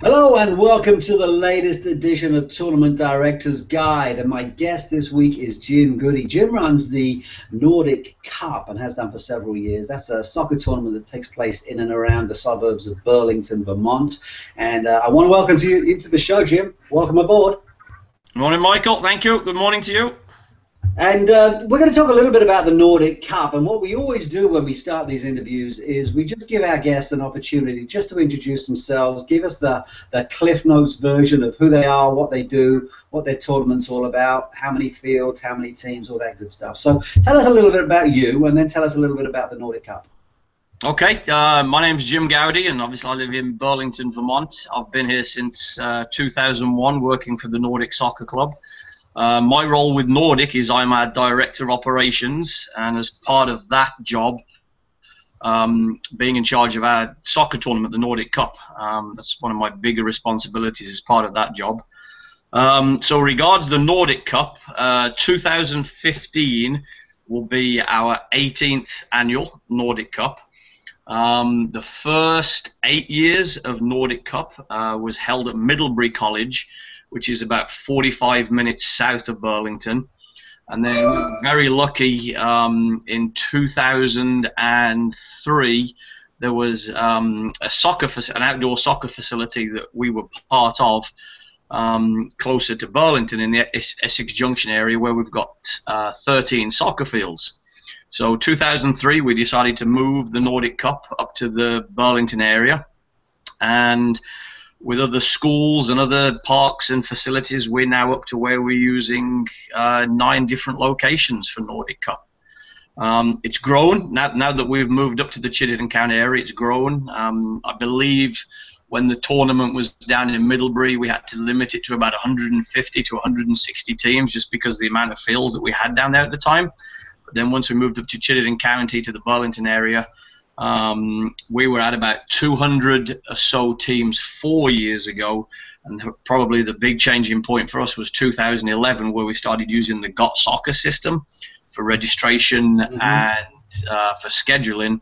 Hello and welcome to the latest edition of Tournament Director's Guide, and my guest this week is Jim Goudie. Jim runs the Nordic Cup and has done for several years. That's a soccer tournament that takes place in and around the suburbs of Burlington, Vermont. And I want to welcome you to the show, Jim. Welcome aboard. Good morning, Michael. Thank you. Good morning to you. And we're going to talk a little bit about the Nordic Cup, and what we always do when we start these interviews is we just give our guests an opportunity just to introduce themselves, give us the Cliff Notes version of who they are, what they do, what their tournament's all about, how many fields, how many teams, all that good stuff. So tell us a little bit about you, and then tell us a little bit about the Nordic Cup. Okay, my name's Jim Goudie, and obviously I live in Burlington, Vermont. I've been here since 2001, working for the Nordic Soccer Club. My role with Nordic is I'm our Director of Operations, and as part of that job, being in charge of our soccer tournament, the Nordic Cup. That's one of my bigger responsibilities as part of that job. So regards the Nordic Cup, 2015 will be our 18th annual Nordic Cup. The first 8 years of Nordic Cup was held at Middlebury College, which is about 45 minutes south of Burlington. And then we were very lucky, in 2003, there was an outdoor soccer facility that we were part of, closer to Burlington in the Essex Junction area, where we've got 13 soccer fields. So 2003, we decided to move the Nordic Cup up to the Burlington area, and with other schools and other parks and facilities, we're now up to where we're using 9 different locations for Nordic Cup. It's grown now that we've moved up to the Chittenden County area. It's grown. I believe when the tournament was down in Middlebury, we had to limit it to about 150 to 160 teams, just because of the amount of fields that we had down there at the time. But then once we moved up to Chittenden County, to the Burlington area, we were at about 200 or so teams 4 years ago, and probably the big changing point for us was 2011, where we started using the GOT soccer system for registration and for scheduling,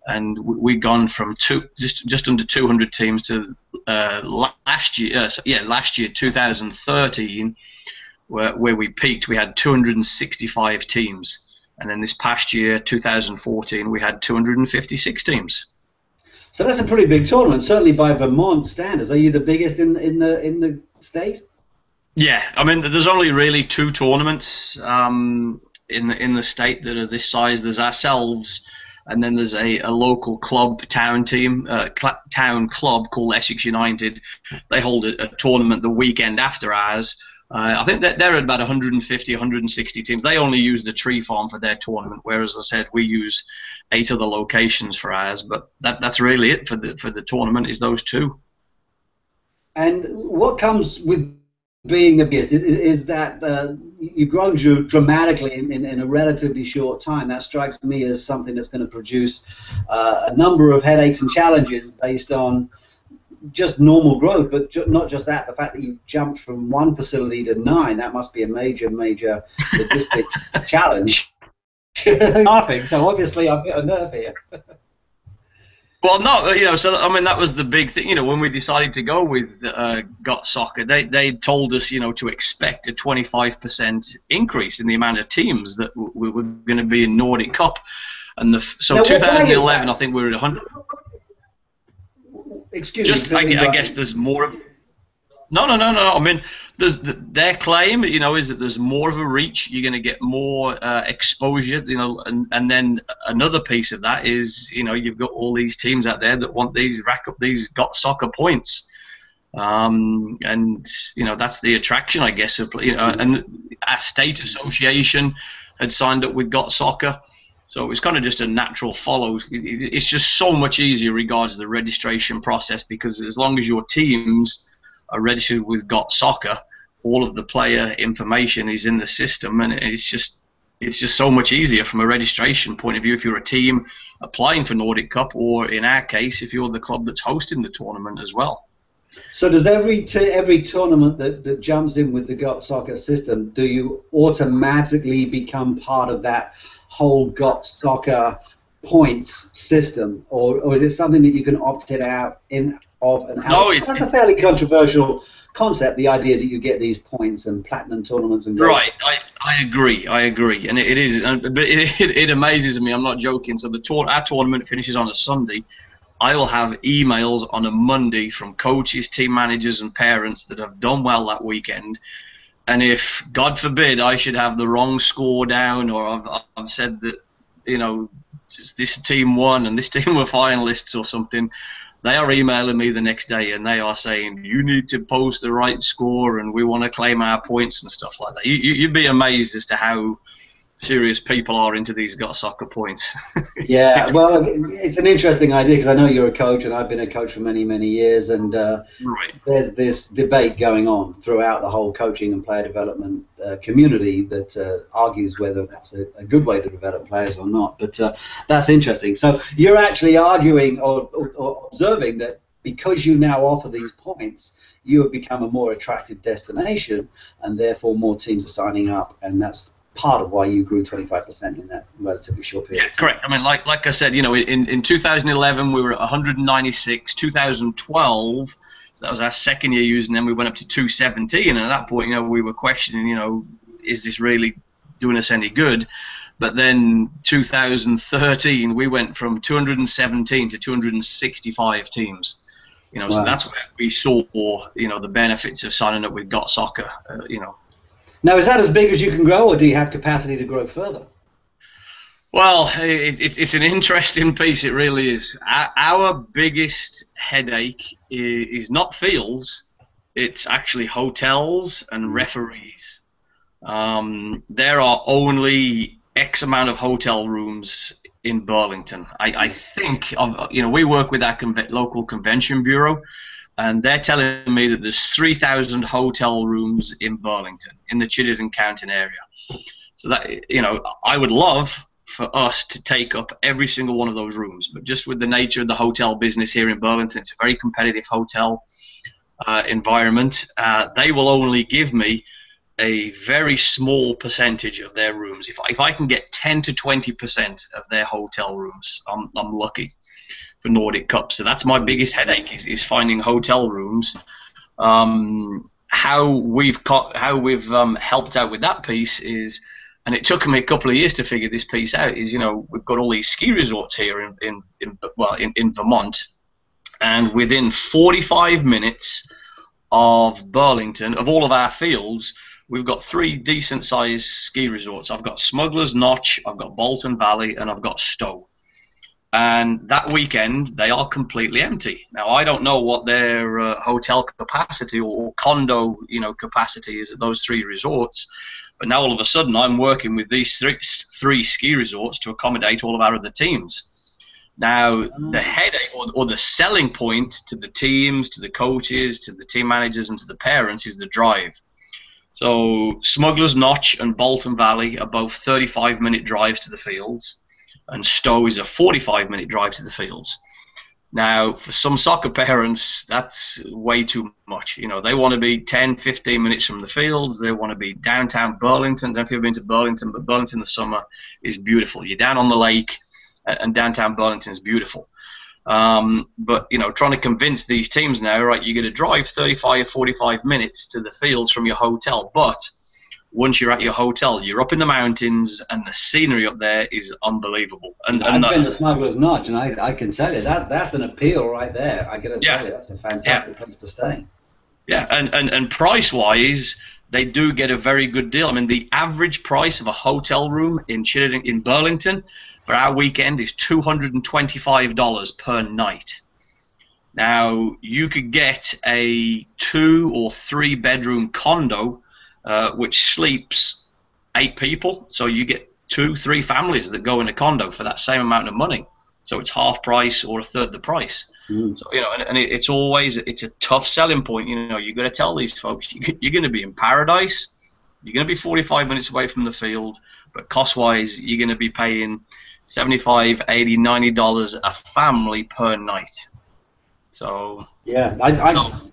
and we've gone from just under 200 teams to last year 2013, where we peaked. We had 265 teams. And then this past year, 2014, we had 256 teams. So that's a pretty big tournament, certainly by Vermont standards. Are you the biggest in the state? Yeah, I mean, there's only really 2 tournaments in the state that are this size. There's ourselves, and then there's a local club, town club called Essex United. They hold a tournament the weekend after ours. I think that they're at about 150, 160 teams. They only use the tree farm for their tournament, whereas I said we use 8 other locations for ours. But that's really it for the tournament, is those 2. And what comes with being the biggest is that you've grown dramatically in a relatively short time. That strikes me as something that's going to produce a number of headaches and challenges based on just normal growth, but not just that, the fact that you've jumped from 1 facility to 9, that must be a major logistics challenge. Laughing, so obviously I've hit a nerve here. Well, no, so I mean, that was the big thing, when we decided to go with GOT Soccer, they told us, to expect a 25% increase in the amount of teams that we were going to be in Nordic Cup. And so now, 2011, I think we were at 100. Excuse me. I guess there's more of. No. I mean, their claim, is that there's more of a reach. You're going to get more exposure, and then another piece of that is, you've got all these teams out there that want rack up these GOT soccer points, and that's the attraction, I guess. And our state association had signed up with GOT soccer. So it's kind of just a natural follow. It's just so much easier regards to the registration process, because as long as your teams are registered with GOT Soccer, all of the player information is in the system, and it's just so much easier from a registration point of view if you're a team applying for Nordic Cup, or in our case, if you're the club that's hosting the tournament as well. So does every tournament that jumps in with the GOT Soccer system, do you automatically become part of that whole GOT Soccer points system, or is it something that you can opt it out in of an No, outdoor. That's a fairly controversial concept, the idea that you get these points and platinum tournaments and gold. right. I agree. I agree, and it is, but it amazes me. I'm not joking. So our tournament finishes on a Sunday. I will have emails on a Monday from coaches, team managers, and parents that have done well that weekend. And if, God forbid, I should have the wrong score down, or I've said that, you know, just this team won and this team were finalists or something, they are emailing me the next day and they are saying, you need to post the right score and we want to claim our points and stuff like that. You'd be amazed as to how serious people are into these got soccer points. Yeah, well, it's an interesting idea because I know you're a coach and I've been a coach for many, many years, and Right. there's this debate going on throughout the whole coaching and player development community that argues whether that's a good way to develop players or not. But that's interesting. So you're actually arguing or observing that because you now offer these points, you have become a more attractive destination, and therefore more teams are signing up, and that's part of why you grew 25% in that relatively short period. Yeah, correct. I mean, like I said, you know, in 2011 we were at 196. 2012, so that was our second year using them. We went up to 217, and at that point, you know, we were questioning, you know, is this really doing us any good? But then 2013, we went from 217 to 265 teams. You know, wow. So that's where we saw, you know, the benefits of signing up with Got Soccer. You know. Now, is that as big as you can grow, or do you have capacity to grow further? Well, it's an interesting piece. It really is. Our biggest headache is not fields. It's actually hotels and referees. There are only X amount of hotel rooms in Burlington. I think, you know, we work with our local convention bureau, and they're telling me that there's 3,000 hotel rooms in Burlington, in the Chittenden County area. So that, you know, I would love for us to take up every single one of those rooms, but just with the nature of the hotel business here in Burlington, it's a very competitive hotel environment. They will only give me a very small percentage of their rooms. If I can get 10 to 20% of their hotel rooms, I'm lucky for Nordic Cup. So that's my biggest headache is finding hotel rooms. How we've helped out with that piece is, and it took me a couple of years to figure this piece out, is, you know, we've got all these ski resorts here in Vermont, and within 45 minutes of Burlington, of all of our fields, we've got 3 decent sized ski resorts. I've got Smuggler's Notch, I've got Bolton Valley, and I've got Stowe. And that weekend, they are completely empty. Now, I don't know what their hotel capacity or condo, you know, capacity is at those 3 resorts. But now, all of a sudden, I'm working with these three ski resorts to accommodate all of our other teams. Now, the headache or the selling point to the teams, to the coaches, to the team managers, and to the parents is the drive. So, Smuggler's Notch and Bolton Valley are both 35-minute drives to the fields, and Stowe is a 45-minute drive to the fields. Now, for some soccer parents, that's way too much. You know, they want to be 10, 15 minutes from the fields. They want to be downtown Burlington. I don't know if you've been to Burlington, but Burlington in the summer is beautiful. You're down on the lake, and downtown Burlington is beautiful. But, you know, trying to convince these teams now, right, you're going to drive 35 or 45 minutes to the fields from your hotel, but once you're at your hotel, you're up in the mountains, and the scenery up there is unbelievable. And I've been to Smuggler's Notch, and I can tell you that's an appeal right there. I got to tell you, that's a fantastic place to stay. Yeah, and price-wise, they do get a very good deal. I mean, the average price of a hotel room in Burlington for our weekend is $225 per night. Now, you could get a 2 or 3 bedroom condo which sleeps 8 people, so you get 2, 3 families that go in a condo for that same amount of money. So it's half price or a third the price. So, you know, and it's a tough selling point. You know, you got to tell these folks you're going to be in paradise. You're going to be 45 minutes away from the field, but cost-wise, you're going to be paying $75, $80, $90 a family per night. So yeah,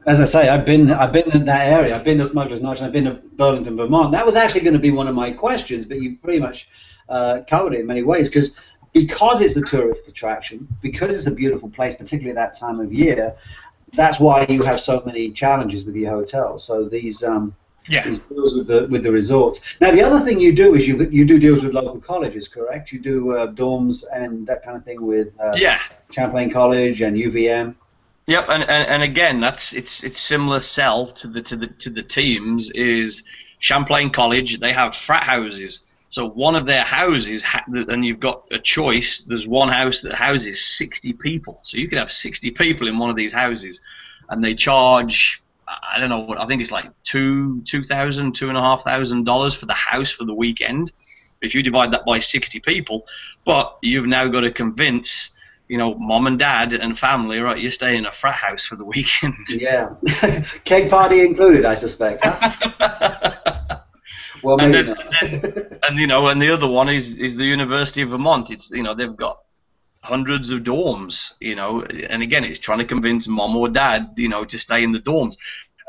as I say, I've been in that area. I've been to Smuggler's Notch, and I've been to Burlington, Vermont. That was actually going to be one of my questions, but you pretty much covered it in many ways, because it's a tourist attraction, because it's a beautiful place, particularly at that time of year. that's why you have so many challenges with your hotels. So these these deals with the resorts. Now the other thing you do is you do deals with local colleges, correct? You do dorms and that kind of thing with Champlain College and UVM. Yep, and again, it's similar sell to the teams. Is Champlain College, they have frat houses. So one of their houses, and you've got a choice. There's one house that houses 60 people, so you could have 60 people in one of these houses, and they charge, I don't know what, I think it's like $2,500 for the house for the weekend. If you divide that by 60 people, but you've now got to convince, mom and dad and family, right? You're staying in a frat house for the weekend. Yeah, cake party included, I suspect. Huh? Well, maybe not. And the other one is the University of Vermont. It's they've got hundreds of dorms. And again, it's trying to convince mom or dad, to stay in the dorms.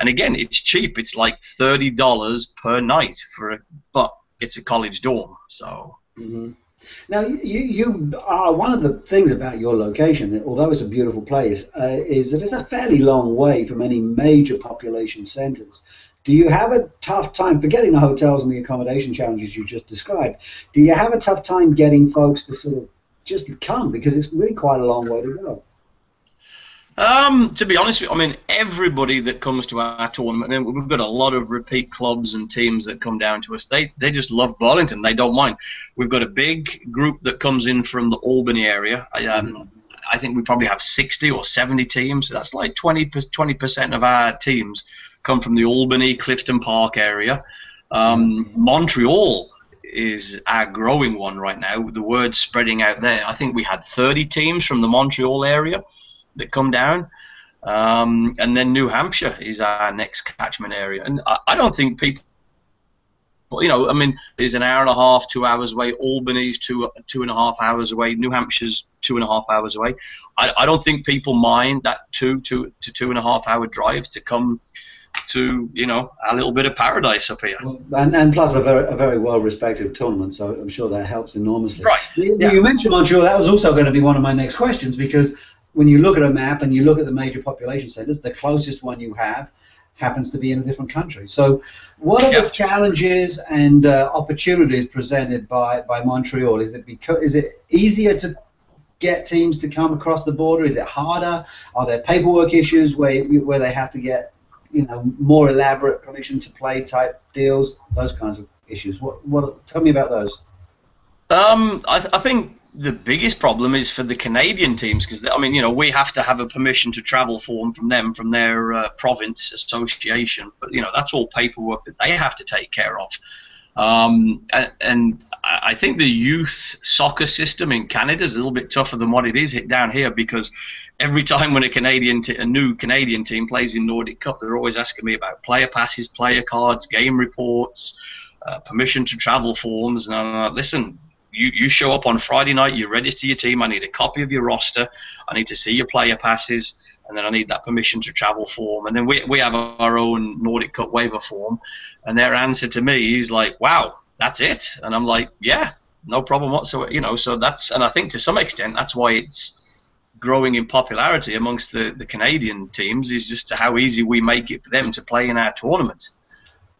And again, it's cheap. It's like $30 per night but it's a college dorm. So. Mm-hmm. Now, you are one of the things about your location, although it's a beautiful place, is that it's a fairly long way from any major population centers. Do you have a tough time, forgetting the hotels and the accommodation challenges you just described, do you have a tough time getting folks to sort of just come, because it's really quite a long way to go? To be honest with you, everybody that comes to our tournament, and we've got a lot of repeat clubs and teams that come down to us, they just love Burlington. They don't mind. We've got a big group that comes in from the Albany area. I think we probably have 60 or 70 teams. So that's like 20% of our teams come from the Albany, Clifton Park area. Montreal is our growing one right now. The word's spreading out there. I think we had 30 teams from the Montreal area that come down, and then New Hampshire is our next catchment area. And I don't think people, there's an hour and a half, 2 hours away. Albany's 2.5 hours away. New Hampshire's 2.5 hours away. I don't think people mind that 2.5 hour drive to come to a little bit of paradise up here. Well, and plus a very well respected tournament, so I'm sure that helps enormously. Right. You mentioned Montreal. That was also going to be one of my next questions, because when you look at a map and you look at the major population centers, the closest one you have happens to be in a different country. So what are the challenges and opportunities presented by Montreal? Is it easier to get teams to come across the border? Is it harder? Are there paperwork issues where they have to get more elaborate permission to play type deals? Those kinds of issues. Tell me about those. I think the biggest problem is for the Canadian teams, because we have to have a permission to travel form from them, from their province association, but that's all paperwork that they have to take care of. And I think the youth soccer system in Canada is a little bit tougher than what it is down here, because every time when a new Canadian team plays in Nordic Cup, they're always asking me about player passes, player cards, game reports, permission to travel forms, and I'm like, listen, you show up on Friday night, you register your team, I need a copy of your roster, I need to see your player passes, and then I need that permission to travel form. And then we have our own Nordic Cup waiver form, and their answer to me is like, wow, that's it? And I'm like, yeah, no problem whatsoever. So and I think to some extent that's why it's growing in popularity amongst the Canadian teams, is just how easy we make it for them to play in our tournament.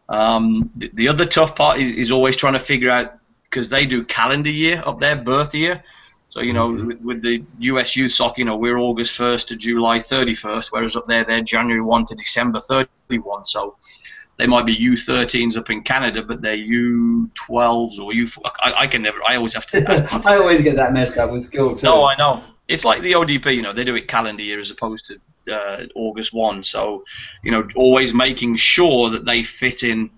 The other tough part is always trying to figure out, because they do calendar year up there, birth year. So, with the US youth soccer, we're August 1st to July 31st, whereas up there, they're January 1 to December 31. So they might be U13s up in Canada, but they're U12s or I always have to. I always get that messed up with school too. No, I know. It's like the ODP, they do it calendar year as opposed to August 1. So, always making sure that they fit in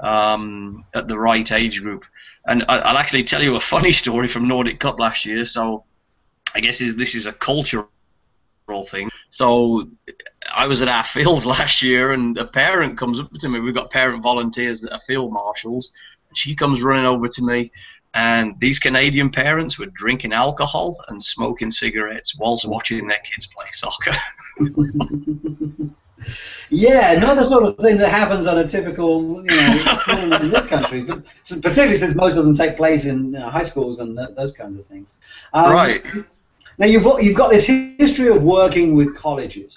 at the right age group. And I'll actually tell you a funny story from Nordic Cup last year. So I guess this is a cultural thing. So I was at our fields last year, and a parent comes up to me. We've got parent volunteers that are field marshals. And she comes running over to me, and these Canadian parents were drinking alcohol and smoking cigarettes whilst watching their kids play soccer. Yeah, not the sort of thing that happens on a typical, tournament in this country, but particularly since most of them take place in high schools and those kinds of things. Right. Now you've got this history of working with colleges,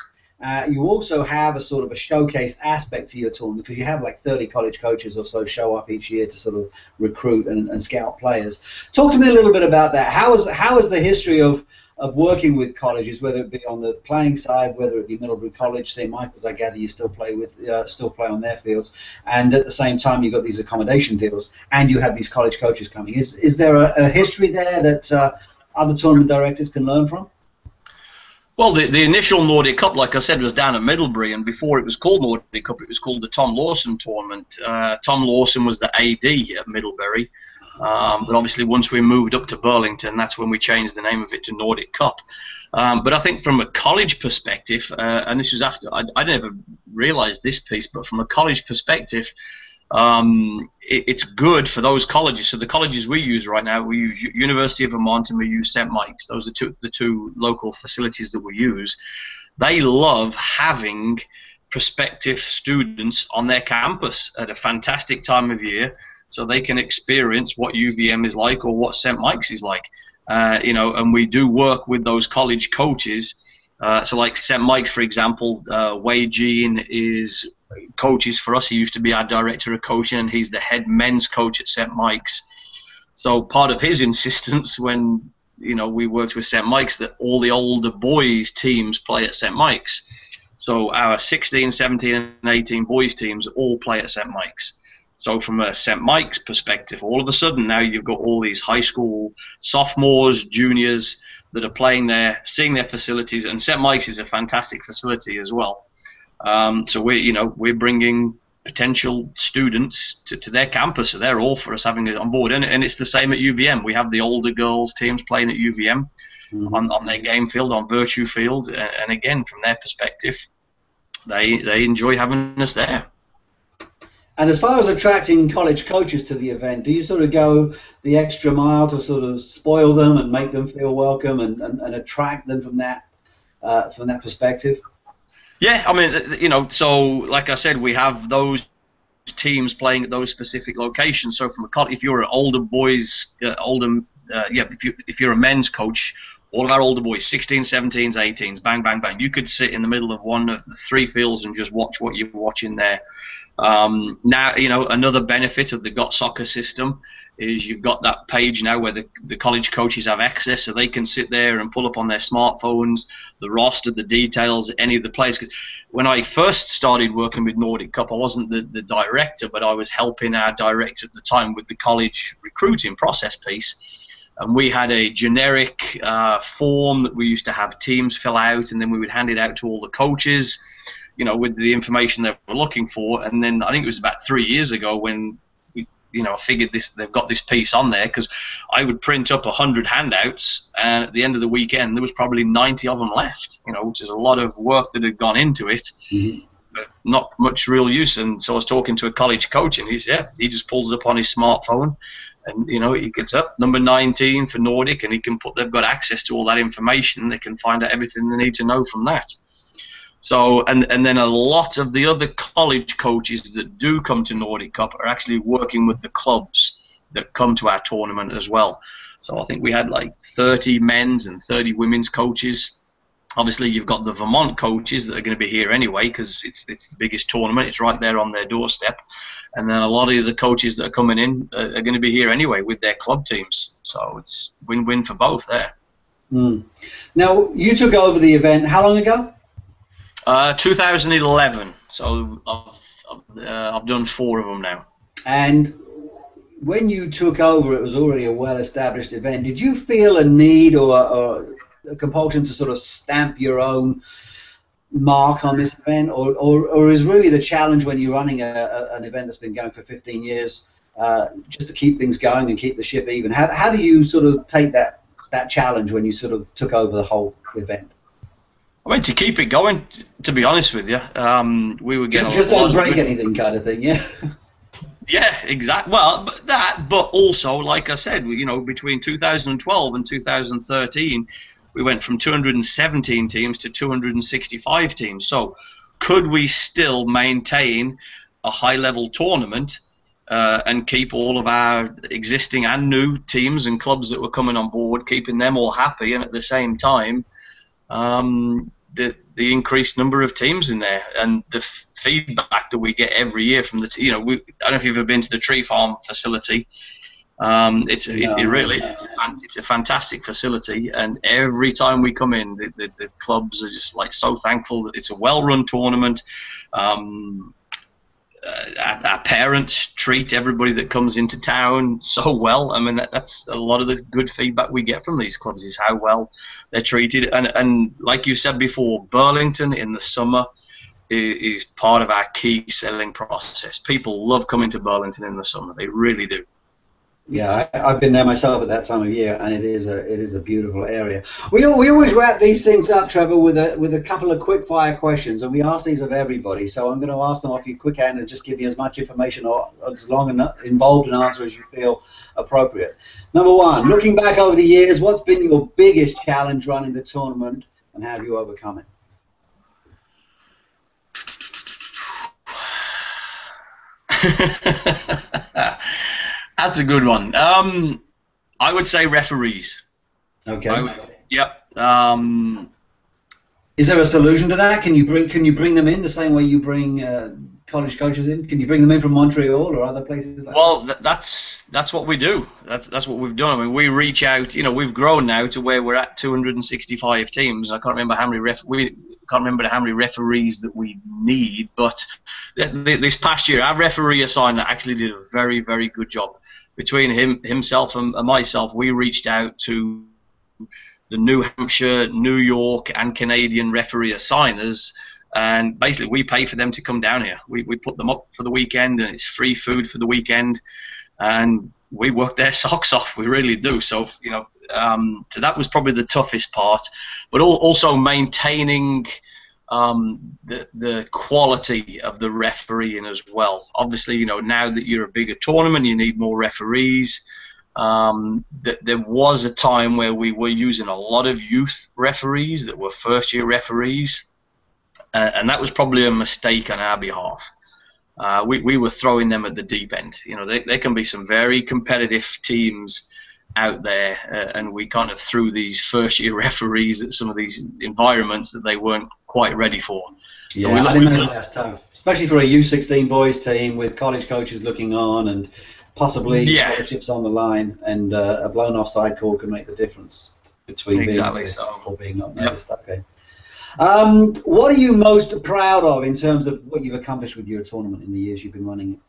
You also have a sort of a showcase aspect to your tournament because you have like 30 college coaches or so show up each year to sort of recruit and scout players. Talk to me a little bit about that. How is the history of working with colleges, whether it be on the playing side, whether it be Middlebury College, St. Michael's, I gather you still play on their fields, and at the same time you've got these accommodation deals, and you have these college coaches coming. Is there a history there that other tournament directors can learn from? Well, the initial Nordic Cup, like I said, was down at Middlebury, and before it was called Nordic Cup, it was called the Tom Lawson Tournament. Tom Lawson was the AD at Middlebury, but obviously once we moved up to Burlington, that's when we changed the name of it to Nordic Cup. But I think from a college perspective, and this was after, I never realised this piece, but from a college perspective, it's good for those colleges. So the colleges we use right now, we use University of Vermont and we use St. Mike's. Those are the two local facilities that we use. They love having prospective students on their campus at a fantastic time of year, so they can experience what UVM is like or what St. Mike's is like. And we do work with those college coaches. So like St. Mike's, for example, Wade Jean coaches for us. He used to be our director of coaching, and he's the head men's coach at St. Mike's. So part of his insistence when we worked with St. Mike's that all the older boys teams play at St. Mike's. So our 16, 17, and 18 boys teams all play at St. Mike's. So from a St. Mike's perspective, all of a sudden now you've got all these high school sophomores, juniors that are playing there, seeing their facilities, and St. Mike's is a fantastic facility as well. So we're bringing potential students to their campus, so they're all for us having it on board. And it's the same at UVM. We have the older girls teams playing at UVM on their game field, on Virtue Field, and again, from their perspective, they enjoy having us there. And as far as attracting college coaches to the event, do you sort of go the extra mile to sort of spoil them and make them feel welcome and attract them from that perspective? Yeah, I mean, so like I said, we have those teams playing at those specific locations. So from if you're an older boys, if you're a men's coach, all of our older boys, 16s, 17s, 18s, bang, bang, bang, you could sit in the middle of one of the three fields and just watch what you're watching there. Now, another benefit of the Got Soccer system is you've got that page now where the college coaches have access, so they can sit there and pull up on their smartphones the roster, the details, any of the players. Because when I first started working with Nordic Cup, I wasn't the director, but I was helping our director at the time with the college recruiting process piece. And we had a generic form that we used to have teams fill out, and then we would hand it out to all the coaches, with the information they were looking for. And then I think it was about 3 years ago when I figured they've got this piece on there, because I would print up 100 handouts, and at the end of the weekend there was probably 90 of them left, which is a lot of work that had gone into it, but not much real use. And so I was talking to a college coach, and he just pulls up on his smartphone, and he gets up number 19 for Nordic, and they've got access to all that information. They can find out everything they need to know from that. So, and then a lot of the other college coaches that do come to Nordic Cup are actually working with the clubs that come to our tournament as well. So I think we had like 30 men's and 30 women's coaches. Obviously, you've got the Vermont coaches that are going to be here anyway, because it's the biggest tournament. It's right there on their doorstep. And then a lot of the coaches that are coming in are going to be here anyway with their club teams. So it's win-win for both there. Now, you took over the event how long ago? 2011, so I've done 4 of them now. And when you took over, it was already a well-established event. Did you feel a need or a compulsion to sort of stamp your own mark on this event, or is really the challenge when you're running an event that's been going for 15 years just to keep things going and keep the ship even? How do you sort of take that challenge when you sort of took over the whole event? I mean, to keep it going, to be honest with you, we were getting just don't break anything, kind of thing, yeah. Yeah, exactly. Well, but also, like I said, between 2012 and 2013, we went from 217 teams to 265 teams. So, could we still maintain a high-level tournament and keep all of our existing and new teams and clubs that were coming on board, keeping them all happy, and at the same time the increased number of teams in there, and the feedback that we get every year from the I don't know if you've ever been to the Tree Farm facility. It really is. It's a fantastic facility, and every time we come in, the clubs are just like so thankful that it's a well-run tournament. Our parents treat everybody that comes into town so well. I mean, that's a lot of the good feedback we get from these clubs, is how well they're treated. And like you said before, Burlington in the summer is part of our key selling process. People love coming to Burlington in the summer. They really do. Yeah, I've been there myself at that time of year, and it is a beautiful area. We always wrap these things up, Trevor, with a couple of quick fire questions, and we ask these of everybody. So I'm going to ask them off you quick hand and just give me as much information or as long and involved an answer as you feel appropriate. Number one, looking back over the years, what's been your biggest challenge running the tournament, and how have you overcome it? That's a good one. I would say referees. Okay. Yep. Is there a solution to that? Can you bring them in the same way you bring college coaches in? Can you bring them in from Montreal or other places like that? That's what we do. That's what we've done. I mean, we reach out. We've grown now to where we're at 265 teams. I can't remember how many referees that we need, but this past year, our referee assigner actually did a very, very good job. Between himself and myself, we reached out to the New Hampshire, New York, and Canadian referee assigners, and basically we pay for them to come down here. We put them up for the weekend, and it's free food for the weekend, and we work their socks off. We really do. So so that was probably the toughest part, but also maintaining the quality of the refereeing as well. Obviously, now that you're a bigger tournament, you need more referees. There was a time where we were using a lot of youth referees that were first-year referees, and that was probably a mistake on our behalf. We were throwing them at the deep end. There can be some very competitive teams out there, and we kind of threw these first-year referees at some of these environments that they weren't quite ready for. Yeah, so I imagine that's tough, especially for a U16 boys team with college coaches looking on and possibly scholarships on the line, and a blown offside call can make the difference between being noticed or being not noticed. Yep. Okay. What are you most proud of in terms of what you've accomplished with your tournament in the years you've been running it?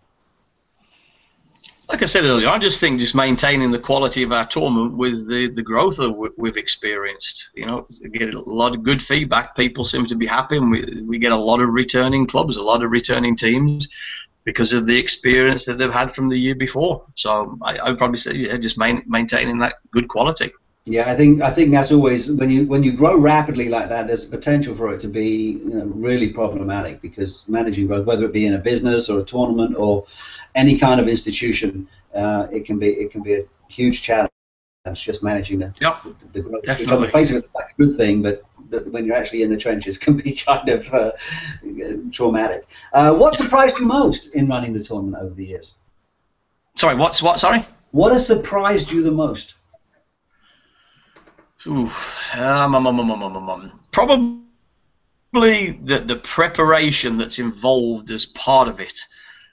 Like I said earlier, I just think maintaining the quality of our tournament with the growth that we've experienced. Get a lot of good feedback. People seem to be happy, and we get a lot of returning clubs, a lot of returning teams, because of the experience that they've had from the year before. So I would probably say just maintaining that good quality. Yeah, I think that's always, when you grow rapidly like that, there's a potential for it to be really problematic, because managing growth, whether it be in a business or a tournament or any kind of institution, it can be a huge challenge. Just managing the growth, which on the face of it is like a good thing, but when you're actually in the trenches can be kind of traumatic. What surprised you most in running the tournament over the years? Sorry, what? Sorry? What has surprised you the most? Ooh, probably the preparation that's involved as part of it.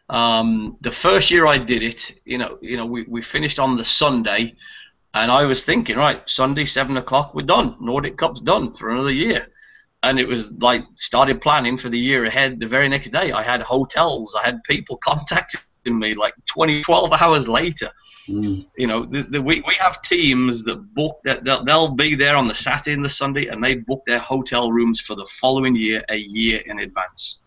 The first year I did it, we finished on the Sunday, and I was thinking, right, Sunday 7 o'clock, we're done. Nordic Cup's done for another year. And it was like, started planning for the year ahead. The very next day, I had hotels, I had people contacting me like 12 hours later. We have teams that book that they'll be there on the Saturday and the Sunday, and they book their hotel rooms for the following year a year in advance.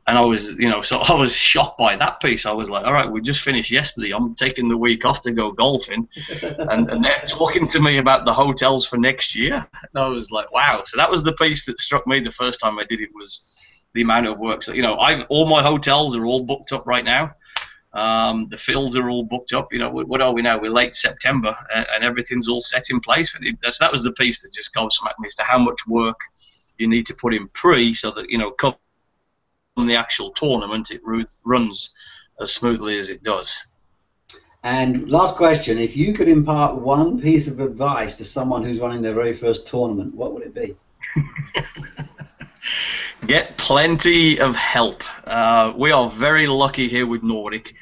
And I was, so I was shocked by that piece. I was like, all right, we just finished yesterday. I'm taking the week off to go golfing, and they're talking to me about the hotels for next year. And I was like, wow. So that was the piece that struck me the first time I did it, was the amount of work. So all my hotels are all booked up right now. The fields are all booked up. What are we now? We're late September, and everything's all set in place. So that was the piece that just gobsmacked me as to how much work you need to put in so that come the actual tournament, it runs as smoothly as it does. And last question, if you could impart one piece of advice to someone who's running their very first tournament, what would it be? Get plenty of help. We are very lucky here with Nordic.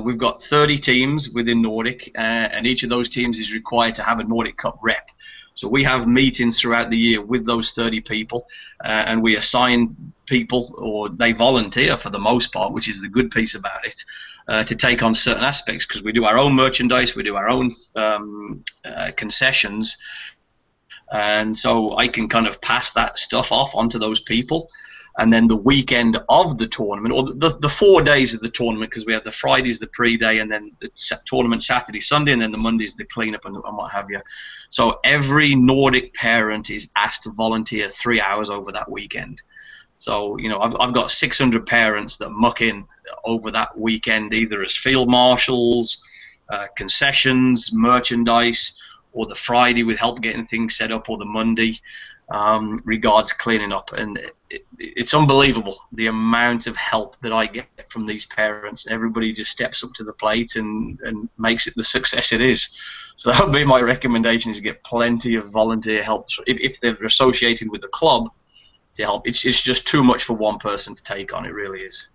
We've got 30 teams within Nordic, and each of those teams is required to have a Nordic Cup rep. So we have meetings throughout the year with those 30 people, and we assign people, or they volunteer for the most part, which is the good piece about it, to take on certain aspects, because we do our own merchandise, we do our own concessions, and so I can kind of pass that stuff off onto those people. And then the weekend of the tournament, or the 4 days of the tournament, because we have the Friday's the pre-day, and then the tournament Saturday, Sunday, and then the Monday's the cleanup and what have you. So every Nordic parent is asked to volunteer 3 hours over that weekend. So, you know, I've got 600 parents that muck in over that weekend, either as field marshals, concessions, merchandise, or the Friday with help getting things set up, or the Monday regards cleaning up. And it's unbelievable the amount of help that I get from these parents. Everybody just steps up to the plate and makes it the success it is. So that would be my recommendation, is get plenty of volunteer help if they're associated with the club to help. It's just too much for one person to take on. It really is.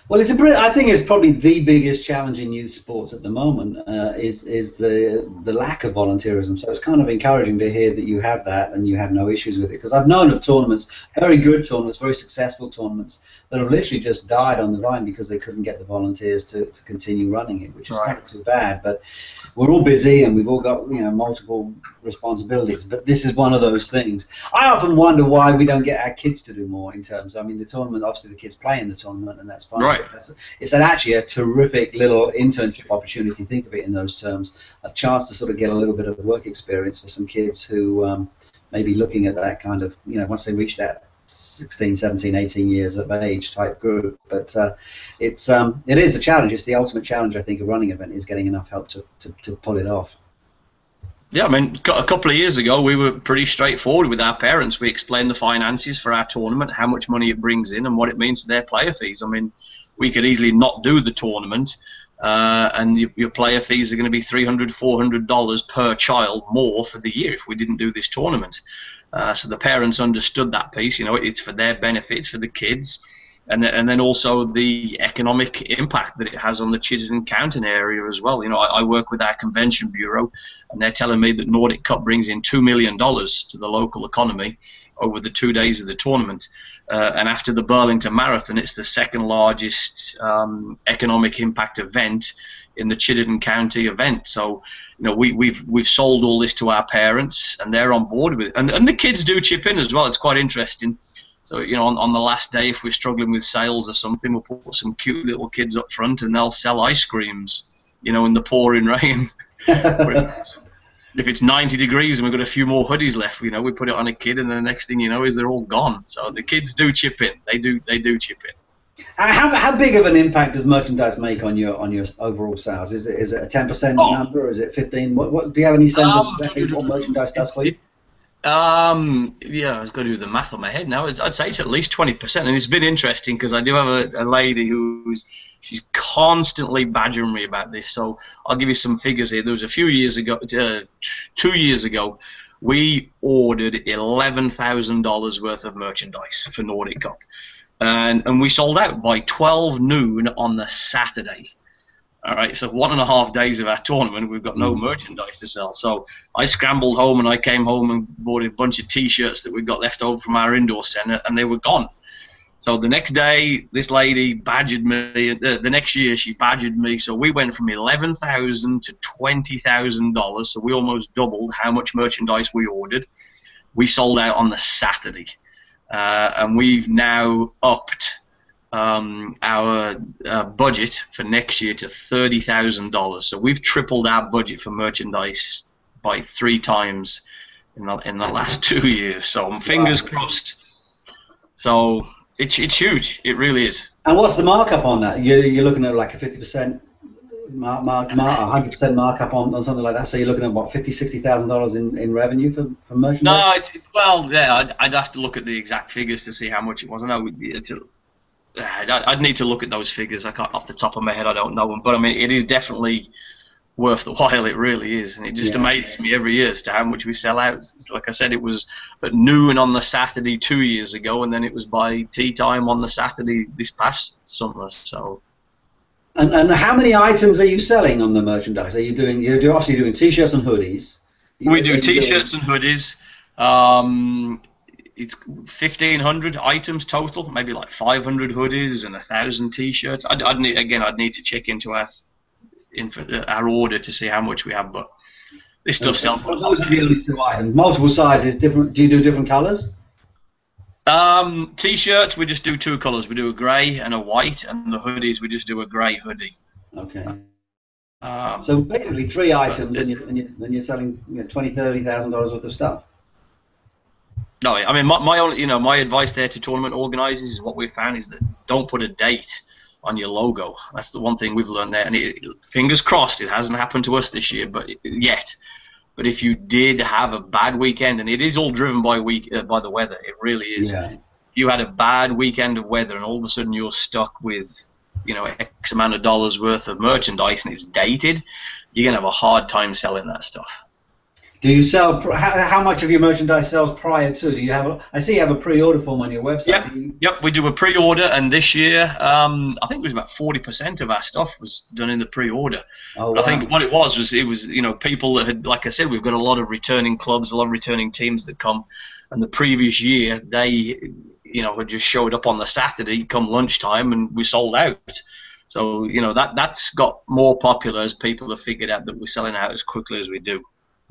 Well, I think it's probably the biggest challenge in youth sports at the moment, is the lack of volunteerism. So it's kind of encouraging to hear that you have that and you have no issues with it. Because I've known of tournaments, very good tournaments, very successful tournaments, that have literally just died on the vine because they couldn't get the volunteers to continue running it, which is kind of too bad. But we're all busy and we've all got, you know, multiple responsibilities. But this is one of those things. I often wonder why we don't get our kids to do more in terms. I mean, the tournament, obviously the kids play in the tournament, and that's fine. Right. It's actually a terrific little internship opportunity, if you think of it in those terms, a chance to sort of get a little bit of work experience for some kids who may be looking at that kind of, you know, once they reach that 16, 17, 18 years of age type group. But it is a challenge. It's the ultimate challenge, I think, of running an event, is getting enough help to pull it off. Yeah, I mean, a couple of years ago, we were pretty straightforward with our parents. We explained the finances for our tournament, how much money it brings in, and what it means to their player fees. I mean, we could easily not do the tournament, and your player fees are going to be $300, $400 per child more for the year if we didn't do this tournament. So the parents understood that piece. You know, it's for their benefit, it's for the kids, and then also the economic impact that it has on the Chittenden County area as well. You know, I work with our convention bureau, and they're telling me that Nordic Cup brings in $2 million to the local economy over the 2 days of the tournament. And after the Burlington Marathon, it's the second largest economic impact event in the Chittenden County event. So, you know, we've sold all this to our parents, and they're on board with it. And the kids do chip in as well. It's quite interesting. So, you know, on the last day, if we're struggling with sales or something, we'll put some cute little kids up front, and they'll sell ice creams, you know, in the pouring rain. If it's 90 degrees and we've got a few more hoodies left, you know, we put it on a kid, and the next thing you know is they're all gone. So the kids do chip in. They do chip in. How big of an impact does merchandise make on your overall sales? Is it a 10% number, or is it 15? What do you have any sense of exactly what merchandise does for you? Yeah, I was going to do the math on my head now. I'd say it's at least 20%, and it's been interesting because I do have a lady she's constantly badgering me about this. So I'll give you some figures here. There was a few years ago, 2 years ago, we ordered $11,000 worth of merchandise for Nordic Cup, and we sold out by 12 noon on the Saturday. All right, so 1.5 days of our tournament, we've got no merchandise to sell. So I scrambled home, and I came home and bought a bunch of T-shirts that we got left over from our indoor center, and they were gone. So the next day, this lady badgered me. The next year, she badgered me. So we went from $11,000 to $20,000. So we almost doubled how much merchandise we ordered. We sold out on the Saturday, and we've now upped our budget for next year to $30,000. So we've tripled our budget for merchandise by 3 times in the last 2 years. So fingers crossed. So it's huge. It really is. And what's the markup on that? You're looking at like a 50% 100% markup on something like that. So you're looking at what, $50,000-$60,000 in revenue for merchandise? No, well, yeah, I'd have to look at the exact figures to see how much it was. I know I'd need to look at those figures. I can't, off the top of my head, I don't know them. But I mean, it is definitely worth the while. It really is, and it just Yeah. amazes me every year as to how much we sell out. Like I said, it was at noon on the Saturday 2 years ago, and then it was by tea time on the Saturday this past summer. So. And how many items are you selling on the merchandise? Are you doing? You're obviously doing T-shirts and hoodies. We do Are you T-shirts and hoodies. It's 1,500 items total, maybe like 500 hoodies and 1,000 T-shirts. I'd need to check into our order to see how much we have, but this stuff sells. But those are the only two items. Multiple sizes, different. Do you do different colours? T-shirts we just do two colours. We do a grey and a white, and the hoodies we just do a grey hoodie. Okay. So basically three items, and you're selling $20,000-$30,000 worth of stuff. No, I mean my advice there to tournament organisers is what we've found is that don't put a date on your logo. That's the one thing we've learned there, and fingers crossed it hasn't happened to us this year, but But if you did have a bad weekend, and it is all driven by the weather, it really is. Yeah. You had a bad weekend of weather, and all of a sudden you're stuck with X amount of dollars worth of merchandise, and it's dated. You're gonna have a hard time selling that stuff. Do you sell? How much of your merchandise sells prior to? Do you have? I see you have a pre-order form on your website. Yep. We do a pre-order, and this year, I think it was about 40% of our stuff was done in the pre-order. Oh, wow. I think what it was people that had, like I said, we've got a lot of returning clubs, a lot of returning teams that come, and the previous year they, had just showed up on the Saturday, come lunchtime, and we sold out. So that's got more popular as people have figured out that we're selling out as quickly as we do.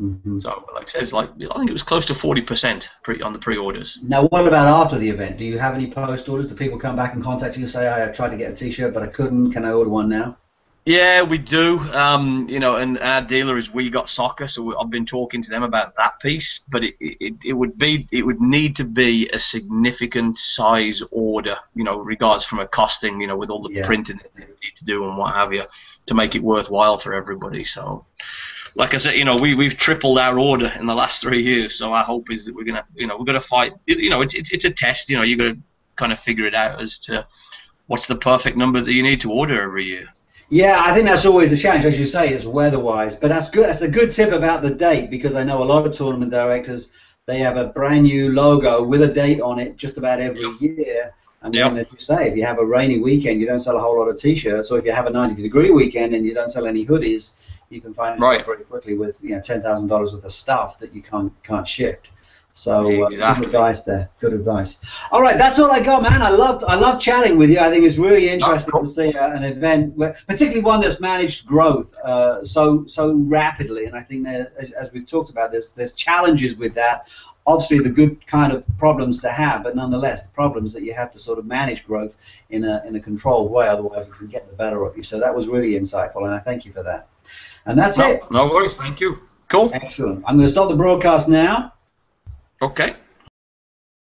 Mm-hmm. So, like I said, I think it was close to 40% on the pre-orders. Now, what about after the event? Do you have any post orders? Do people come back and contact you and say, I tried to get a T-shirt, but I couldn't. Can I order one now? Yeah, we do. And our dealer is We Got Soccer, so I've been talking to them about that piece. But it would need to be a significant size order, regards from a costing, with all the printing that they need to do and what have you, to make it worthwhile for everybody. So. Like I said, we've tripled our order in the last 3 years. So our hope is that we're gonna fight. It's a test. You got to kind of figure it out as to what's the perfect number that you need to order every year. Yeah, I think that's always a challenge, as you say, it's weather-wise. But that's good. That's a good tip about the date, because I know a lot of tournament directors, they have a brand new logo with a date on it just about every year. And then, as you say, if you have a rainy weekend, you don't sell a whole lot of T-shirts, or if you have a 90-degree weekend and you don't sell any hoodies, you can find yourself very quickly with $10,000 worth of stuff that you can't shift. So good advice there. Good advice. All right, that's all I got, man. I love chatting with you. I think it's really interesting to see an event, particularly one that's managed growth so rapidly. And I think that, as we've talked about, there's challenges with that. Obviously, the good kind of problems to have, but nonetheless, the problems that you have to sort of manage growth in a controlled way. Otherwise, it can get the better of you. So that was really insightful, and I thank you for that. And that's it. No worries. Thank you. Cool. Excellent. I'm going to stop the broadcast now. Okay.